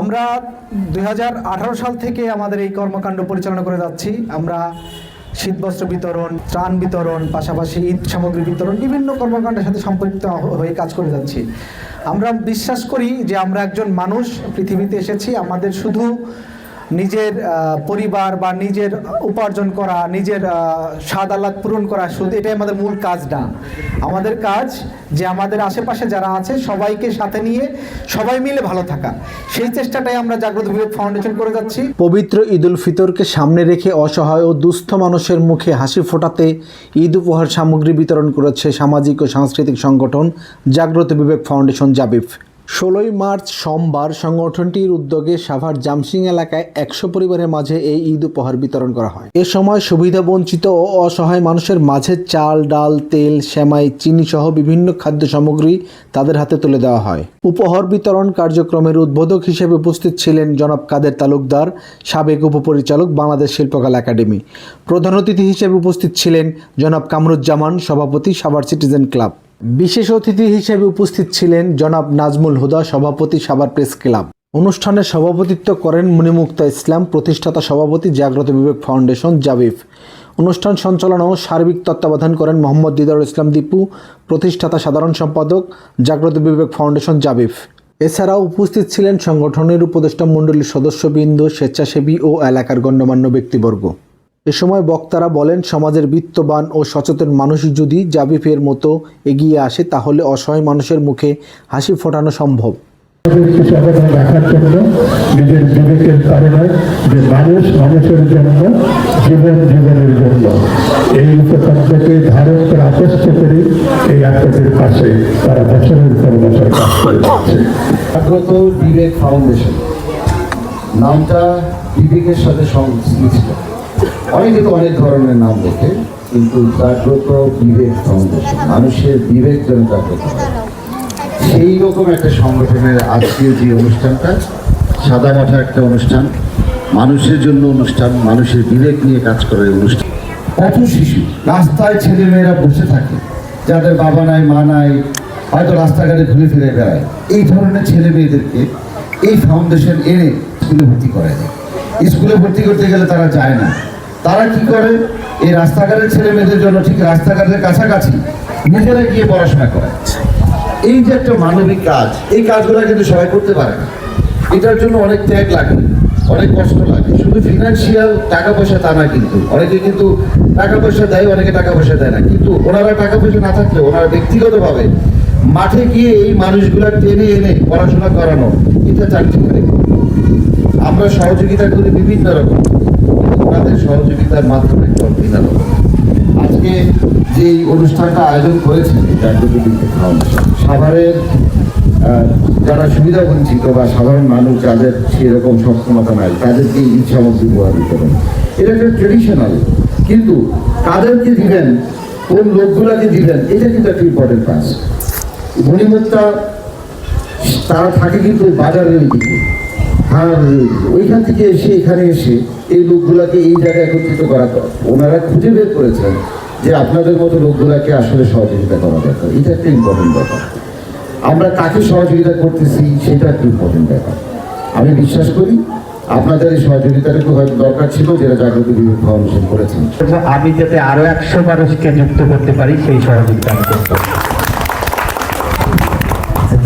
আমরা 2018 সাল থেকে আমাদের এই কর্মকাণ্ড পরিচালনা করে যাচ্ছি। আমরা শীতবস্ত্র বিতরণ, ত্রাণ বিতরণ, পাশাপাশি ঈদ সামগ্রী বিতরণ, বিভিন্ন কর্মকাণ্ডের সাথে সম্পৃক্ত হয়ে কাজ করে যাচ্ছি। আমরা বিশ্বাস করি যে আমরা একজন মানুষ পৃথিবীতে এসেছি, আমাদের শুধু নিজের পরিবার বা নিজের উপার্জন করা, নিজের স্বাদ আহ্লাদ পূরণ করা, শুধু এটাই আমাদের মূল কাজ না। আমাদের কাজ যে আমাদের আশেপাশে যারা আছে সবাইকে সাথে নিয়ে সবাই মিলে ভালো থাকা, সেই চেষ্টাটাই আমরা জাগ্রত বিবেক ফাউন্ডেশন করে যাচ্ছি। পবিত্র ঈদ উল ফিতরকে সামনে রেখে অসহায় ও দুস্থ মানুষের মুখে হাসি ফোটাতে ঈদ উপহার সামগ্রী বিতরণ করেছে সামাজিক ও সাংস্কৃতিক সংগঠন জাগ্রত বিবেক ফাউন্ডেশন জাবিফ। 16 মার্চ সোমবার সংগঠনটির উদ্যোগে সাভার জামসিং এলাকায় 100 পরিবারের মাঝে এই ঈদ উপহার বিতরণ করা হয়। এ সময় সুবিধাবঞ্চিত ও অসহায় মানুষের মাঝে চাল, ডাল, তেল, সেমাই, চিনি সহ বিভিন্ন খাদ্য সামগ্রী তাদের হাতে তুলে দেওয়া হয়। উপহার বিতরণ কার্যক্রমের উদ্বোধক হিসেবে উপস্থিত ছিলেন জনাব কাদের তালুকদার, সাবেক উপপরিচালক, বাংলাদেশ শিল্পকলা একাডেমি। প্রধান অতিথি হিসেবে উপস্থিত ছিলেন জনাব কামরুজ্জামান, সভাপতি, সাভার সিটিজেন ক্লাব। বিশেষ অতিথি হিসেবে উপস্থিত ছিলেন জনাব নাজমুল হুদা, সভাপতি, সাভার প্রেস ক্লাব। অনুষ্ঠানে সভাপতিত্ব করেন মনিমুক্তা ইসলাম, প্রতিষ্ঠাতা সভাপতি, জাগ্রত বিবেক ফাউন্ডেশন জাবিফ। অনুষ্ঠান সঞ্চালনা ও সার্বিক তত্ত্বাবধান করেন মোহাম্মদ দিদারুল ইসলাম দীপু, প্রতিষ্ঠাতা সাধারণ সম্পাদক, জাগ্রত বিবেক ফাউন্ডেশন জাবিফ। এছাড়াও উপস্থিত ছিলেন সংগঠনের উপদেষ্টা মণ্ডলীর সদস্যবৃন্দ, স্বেচ্ছাসেবী ও এলাকার গণ্যমান্য ব্যক্তিবর্গ। এ সময় বক্তারা বলেন, সমাজের বিত্তবান ও সচেতন মানুষ যদি জাবিফের মতো এগিয়ে আসে তাহলে অসহায় মানুষের মুখে হাসি ফোটানো সম্ভব। রাখার জন্য নিজের বিবেকের কারণে যে মানুষ মানুষের জন্য, জীবনের জন্য এই উপকারটাকে ধারণ করে আত্মস্থ করে এই আত্মদের পাশে তারা বছরের পর বছর কাজ করে যাচ্ছে। জাগ্রত বিবেক ফাউন্ডেশন নামটা বিবেকের সাথে সংশ্লিষ্ট। অনেকে তো অনেক ধরনের নাম দেখে, কিন্তু জাগ্রত বিবেক ফাউন্ডেশন মানুষের বিবেক যেন জাগ্রত হয়, সেই রকম একটা সংগঠনের আজকের যে অনুষ্ঠানটা সাদামাঠা একটা অনুষ্ঠান, মানুষের জন্য অনুষ্ঠান, মানুষের বিবেক নিয়ে কাজ করার অনুষ্ঠান। কত শিশু রাস্তায় ছেলেমেয়েরা বসে থাকে, যাদের বাবা নাই, মা নাই, হয়তো রাস্তাঘাটে ঘুরে ফিরে বেড়ায়, এই ধরনের ছেলে মেয়েদেরকে এই ফাউন্ডেশন এনে স্কুলে ভর্তি করায় দেয়। স্কুলে ভর্তি করতে গেলে তারা যায় না, তারা কি করে, এই রাস্তাঘাটের ছেলে মেয়েদের জন্য ঠিক রাস্তাঘাটের কাছাকাছি নিজেরা গিয়ে পড়াশোনা করে। এই যে একটা মানবিক কাজ, এই কাজগুলো কিন্তু সবাই করতে পারে না। এটার জন্য অনেক ত্যাগ লাগে, অনেক কষ্ট লাগে। শুধু ফিনান্সিয়াল টাকা পয়সা তা না, কিন্তু অনেকে কিন্তু টাকা পয়সা দেয়, অনেকে টাকা পয়সা দেয় না, কিন্তু ওনারা টাকা পয়সা না থাকলে ওনারা ব্যক্তিগতভাবে মাঠে গিয়ে এই মানুষগুলা টেনে এনে পড়াশোনা করানো, এটা চাকরি করে। আমরা সহযোগিতা করি বিভিন্ন রকম, ওনাদের সহযোগিতার মাধ্যমে ভিন্ন রকম। আজকে যে অনুষ্ঠানটা আয়োজন করেছেন জাগ্রত বিবেক ফাউন্ডেশন, সাভারের যারা সুবিধা বঞ্চিত বা সাধারণ মানুষ যাদের সেরকম সক্ষমতা নাই, তাদেরকে ঈদ সামগ্রী উপহার বিতরণ, এটা একটা ট্রেডিশনাল। কিন্তু কাদেরকে দিবেন, কোন লোকগুলাকে দিবেন, এটা কিন্তু একটা ইম্পর্টেন্ট কাজ। মণিমুক্তা তারা থাকে কিন্তু বাজারের দিকে, আর ওইখান থেকে এসে এখানে এসে এই লোকগুলাকে এই জায়গায় একত্রিত করা, ওনারা খুঁজে বের করেছেন যে আপনাদের মতো লোকগুলাকে আসলে সহযোগিতা করা দরকার। এটা একটা ইম্পর্টেন্ট ব্যাপার। আমরা কাকে সহযোগিতা করতেছি সেটা একটা ইম্পর্টেন্ট ব্যাপার। আমি বিশ্বাস করি আপনাদের এই সহযোগিতাটা খুব দরকার ছিল, যেটা জাগ্রত বিবেক ফাউন্ডেশন করেছেন। আমি যাতে আরো 100 মানুষকে যুক্ত করতে পারি সেই সহযোগিতা আমি করবো।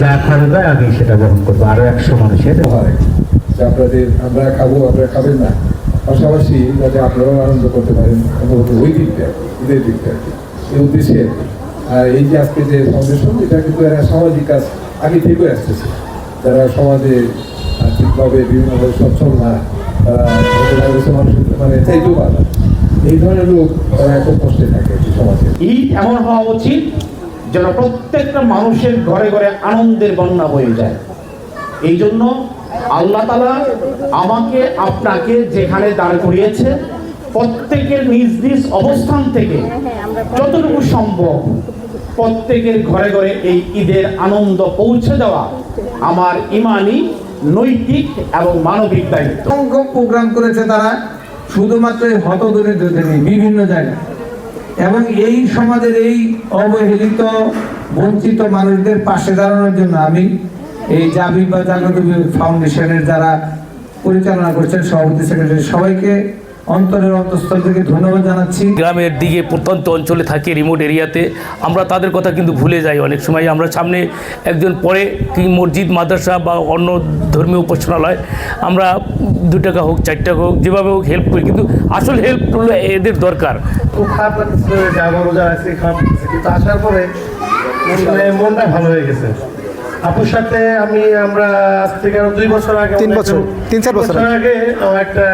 যা খরচ হয় আমি সেটা বহন করবো, আরো 100 মানুষের হয় যে আপনাদের আমরা খাবো, আপনারা খাবেন না, পাশাপাশি যাতে আপনারাও আনন্দ করতে পারেন ওই দিকটা, ঈদের দিকটা আর কি, এই উদ্দেশ্যে আর কি। আর এই যে আজকে যে ফাউন্ডেশন, এটা কিন্তু একটা সামাজিক কাজ আগে থেকে আসতেছে। যারা সমাজে আর্থিকভাবে বিভিন্নভাবে সচ্ছল না, তারা মানুষের মানে চাইতেও পারে না, এই ধরনের লোক তারা এত কষ্টে থাকে সমাজে। ঈদ এমন হওয়া উচিত যেন প্রত্যেকটা মানুষের ঘরে ঘরে আনন্দের বন্যা বয়ে যায়। এই জন্য আল্লাহ তাআলা আমাকে আপনাকে যেখানে দাঁড় করিয়েছে, প্রত্যেকের নিজ নিজ অবস্থান থেকে যতটুকু সম্ভব প্রত্যেকের ঘরে ঘরে এই ঈদের আনন্দ পৌঁছে দেওয়া আমার ইমানি, নৈতিক এবং মানবিক দায়িত্ব। সংখ্যক প্রোগ্রাম করেছে তারা শুধুমাত্র হতদরিদ্রদের নিয়ে বিভিন্ন জায়গায়, এবং এই সমাজের এই অবহেলিত বঞ্চিত মানুষদের পাশে দাঁড়ানোর জন্য আমি এই জাবির বা জাগ্রত বিবেক ফাউন্ডেশনের যারা পরিচালনা করছেন, সভাপতি, সেক্রেটারি, সবাইকে অন্তরের অন্তঃস্থল থেকে ধন্যবাদ জানাচ্ছি। গ্রামের দিকে প্রত্যন্ত অঞ্চলে থাকে, রিমোট এরিয়াতে, আমরা তাদের কথা কিন্তু ভুলে যাই অনেক সময়। আমরা সামনে একজন পরে কি মসজিদ, মাদ্রাসা বা অন্য ধর্মীয় উপাসনালয়, আমরা 2 টাকা হোক 4 টাকা হোক যেভাবে হোক হেল্প করি, কিন্তু আসল হেল্প হলো এদের দরকার। খুব খারাপ লাগছে যে আমার রোজা আছে, খারাপ লাগছে, কিন্তু আসার পরে মনটা ভালো হয়ে গেছে। আপুর সাথে আমরা আজ থেকে আরো 2 বছর আগে, 3-4 বছর আগে একটা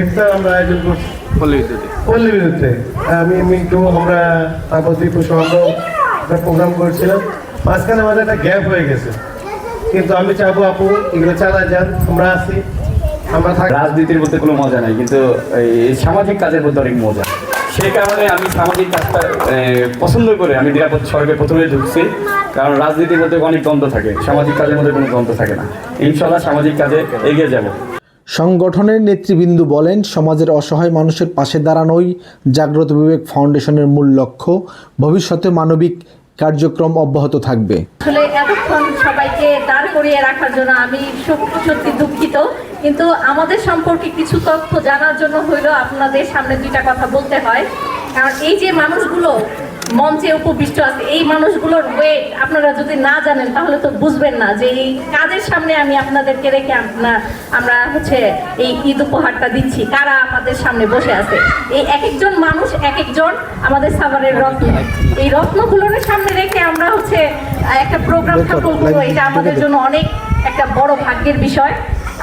ইফতার আমরা আয়োজন করছি পল্লী বিদ্যুতে। আমি মিন্টু, আমরা তারপর দীপু সহ একটা প্রোগ্রাম করেছিলাম। মাঝখানে আমাদের একটা গ্যাপ হয়ে গেছে, কিন্তু আমি চাবো আপু এগুলো চালায় যান, আমরা আছি, আমরা থাকি। রাজনীতির মধ্যে কোনো মজা নাই, কিন্তু এই সামাজিক কাজের মধ্যে অনেক মজা। সেই কারণে আমি সামাজিক কাজটা পছন্দ করে আমি নিরাপদ সড়কে প্রথমে ঢুকছি, কারণ রাজনীতির মধ্যে অনেক দ্বন্দ্ব থাকে, সামাজিক কাজের মধ্যে কোনো দ্বন্দ্ব থাকে না। ইনশাআল্লাহ সামাজিক কাজে এগিয়ে যাব। সংগঠনের নেতৃবৃন্দ বলেন, সমাজের অসহায় মানুষের পাশে দাঁড়ানোই জাগ্রত বিবেক ফাউন্ডেশনের মূল লক্ষ্য। ভবিষ্যতে মানবিক কার্যক্রম অব্যাহত থাকবে। আসলে এতক্ষণ সবাইকে দাঁড় করিয়ে রাখার জন্য আমি সত্যি দুঃখিত, কিন্তু আমাদের সম্পর্কে কিছু তথ্য জানার জন্য হইলো আপনাদের সামনে 2টা কথা বলতে হয়। কারণ এই যে মানুষগুলো মঞ্চে উপবিষ্ট আছে, এই মানুষগুলোর ওয়েট আপনারা যদি না জানেন তাহলে তো বুঝবেন না যে এই কাজের সামনে আমি আপনাদেরকে রেখে আমরা এই ঈদ উপহারটা দিচ্ছি। কারা আমাদের সামনে বসে আছে, এই এক একজন মানুষ এক একজন আমাদের সাভারের রত্ন। এই রত্নগুলোর সামনে রেখে আমরা একটা প্রোগ্রাম সফল করবো, এটা আমাদের জন্য অনেক একটা বড় ভাগ্যের বিষয়।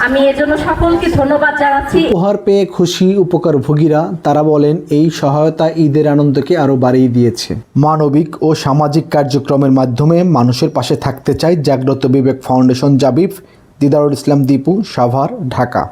আমি এজন্য সকলকে ধন্যবাদ জানাচ্ছি। উপহার পেয়ে খুশি উপকারভোগীরা। তারা বলেন, এই সহায়তা ঈদের আনন্দকে আরো বাড়িয়ে দিয়েছে। মানবিক ও সামাজিক কার্যক্রমের মাধ্যমে মানুষের পাশে থাকতে চায় জাগ্রত বিবেক ফাউন্ডেশন জাবিফ। দিদারুল ইসলাম দীপু, সাভার, ঢাকা।